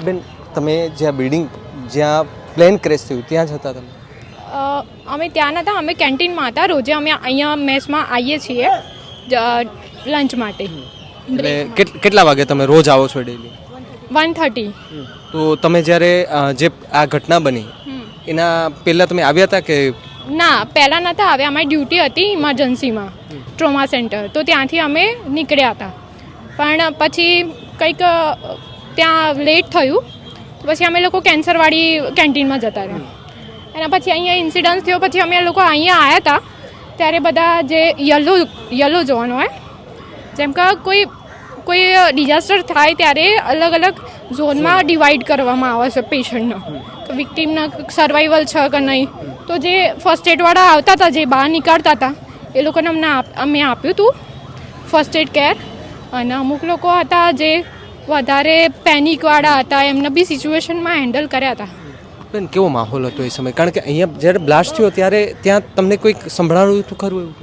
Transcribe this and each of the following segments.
બેન તમે જ્યાં બિલ્ડિંગ જ્યાં પ્લેન ક્રેશ થયું ત્યાં જ હતા તમે? અમે ત્યાં નહોતા, અમે કેન્ટીનમાં હતા. રોજે અમે અહીંયા મેસમાં આવીએ છીએ લંચ માટે. એટલે કેટલા વાગે તમે રોજ આવો છો ડેલી? 1:30. તો તમે જ્યારે જે આ ઘટના બની એના પહેલાં તમે આવ્યા હતા કે? ના, પહેલાં નહોતા આવ્યા. અમારી ડ્યુટી હતી ઇમરજન્સીમાં ટ્રોમા સેન્ટર, તો ત્યાંથી અમે નીકળ્યા હતા. પણ પછી કંઈક ત્યાં લેટ થયું, પછી અમે લોકો કેન્સરવાળી કેન્ટીનમાં જતા રહ્યા. એના પછી અહીંયા ઇન્સિડન્સ થયો, પછી અમે લોકો અહીંયા આવ્યા હતા ત્યારે બધા જે યલો ઝોન હોય, જેમ કે કોઈ ડિઝાસ્ટર થાય ત્યારે અલગ અલગ ઝોનમાં ડિવાઈડ કરવામાં આવે છે પેશન્ટનો, વિક્ટીમના સર્વાઈવલ છે કે નહીં. તો જે ફર્સ્ટ એડવાળા આવતા હતા, જે બહાર નીકળતા હતા, એ લોકોને અમે આપ્યું હતું ફર્સ્ટ એડ કેર. અને અમુક લોકો હતા જે વધારે પેનિકવાળા હતા, એમને બી સિચ્યુએશનમાં હેન્ડલ કર્યા હતા. બેન કેવો માહોલ હતો એ સમય? કારણ કે અહીંયા જ્યારે બ્લાસ્ટ થયો ત્યારે ત્યાં તમને કોઈક સંભળાયું હતું ખરું એવું?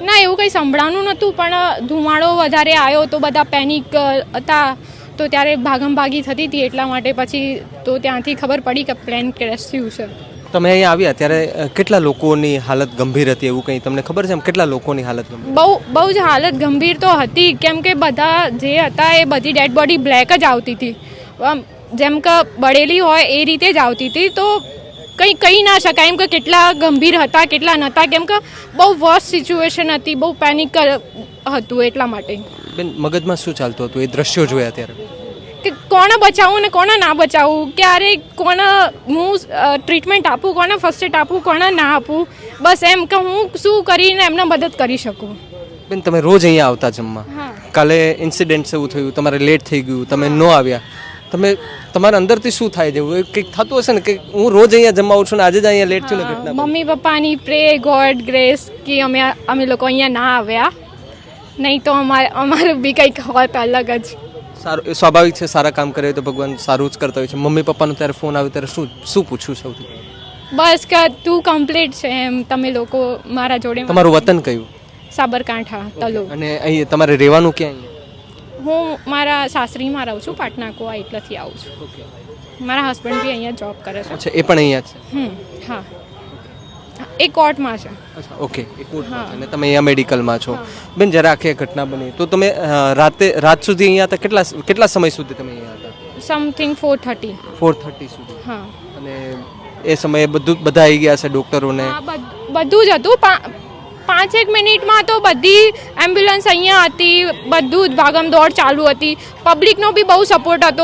ના, એવું કંઈ સંભળાવાનું નહોતું, પણ ધુમાડો વધારે આવ્યો તો બધા પેનિક હતા, તો ત્યારે ભાગમભાગી થતી હતી. એટલા માટે પછી તો ત્યાંથી ખબર પડી કે પ્લેન ક્રેશ થયું છે. તમે અહીંયા આવ્યા ત્યારે કેટલા લોકોની હાલત ગંભીર હતી એવું કંઈ તમને ખબર છે? એમ કેટલા લોકોની હાલત ગંભીર? બહુ જ હાલત ગંભીર તો હતી, કેમ કે બધા જે હતા એ બધી ડેડ બોડી બ્લેક જ આવતી હતી, જેમ કે બળેલી હોય એ રીતે જ આવતી હતી. તો કંઈ કહી ના શકાય એમ કે કેટલા ગંભીર હતા કેટલા નહોતા, કેમ કે બહુ વર્સ્ટ સિચ્યુએશન હતી, બહુ પેનિક હતું. એટલા માટે બેન મગજમાં શું ચાલતું હતું એ દ્રશ્યો જોયા ત્યારે? કે કોને બચાવવું ને કોને ના બચાવવું, ક્યારે કોને હું ટ્રીટમેન્ટ આપું, કોને ફર્સ્ટ એડ આપું, કોને ના આપું. બસ એમ કે હું શું કરીને એમને મદદ કરી શકું. બેન તમે રોજ અહીંયા આવતા જમવા, હા. કાલે ઇન્સિડન્ટ એવું થયું, તમારે લેટ થઈ ગયું, તમે ન આવ્યા, તમે તમારા અંદરથી શું થાય જેવું કંઈક થતું હશે ને કે હું રોજ અહીંયા જમવા આવું છું ને આજે જ અહીંયા લેટ થયું ને ઘટના? મમ્મી પપ્પાની પ્રે ગોડ ગ્રેસ કે અમે લોકો અહીંયા ના આવ્યા, નહીં તો અમારું બી કંઈક હોત અલગ જ. સારું, સ્વાભાવિક છે, સારા કામ કરે તો ભગવાન સારું જ કરતા હોય છે. મમ્મી પપ્પાનો ત્યારે ફોન આવ્યો ત્યારે શું પૂછ્યું સૌથી? બસ કે તું કમ્પ્લીટ છે એમ, તમે લોકો મારા જોડે. તમારું વતન કયું? સાબરકાંઠા, તલોદ. અને અહીં તમારે રહેવાનું ક્યાં? હું મારા સાસરીમાં રહું છું, પાટના કુવા, એટલેથી આવું છું. મારા હસબન્ડ બી અહીંયા જોબ કરે છે. અચ્છા, એ પણ અહીંયા છે? હા, એ કોર્ટમાં છે. અચ્છા, ઓકે, એ કોર્ટમાં છે અને તમે અહીંયા મેડિકલમાં છો. બેન જ્યારે આખી ઘટના બની તો તમે રાત સુધી અહીંયા હતા? કેટલા સમય સુધી તમે અહીંયા હતા? સમથિંગ 4:30. 4:30 સુધી. હા. અને એ સમયે બધા આવી ગયા છે ડૉક્ટરોને? બધું જ હતું. 5-1 મિનિટમાં તો બધી એમ્બ્યુલન્સ અહીંયા હતી, બધું જ ભાગમ દોડ ચાલુ હતી. પબ્લિકનો બી બહુ સપોર્ટ હતો.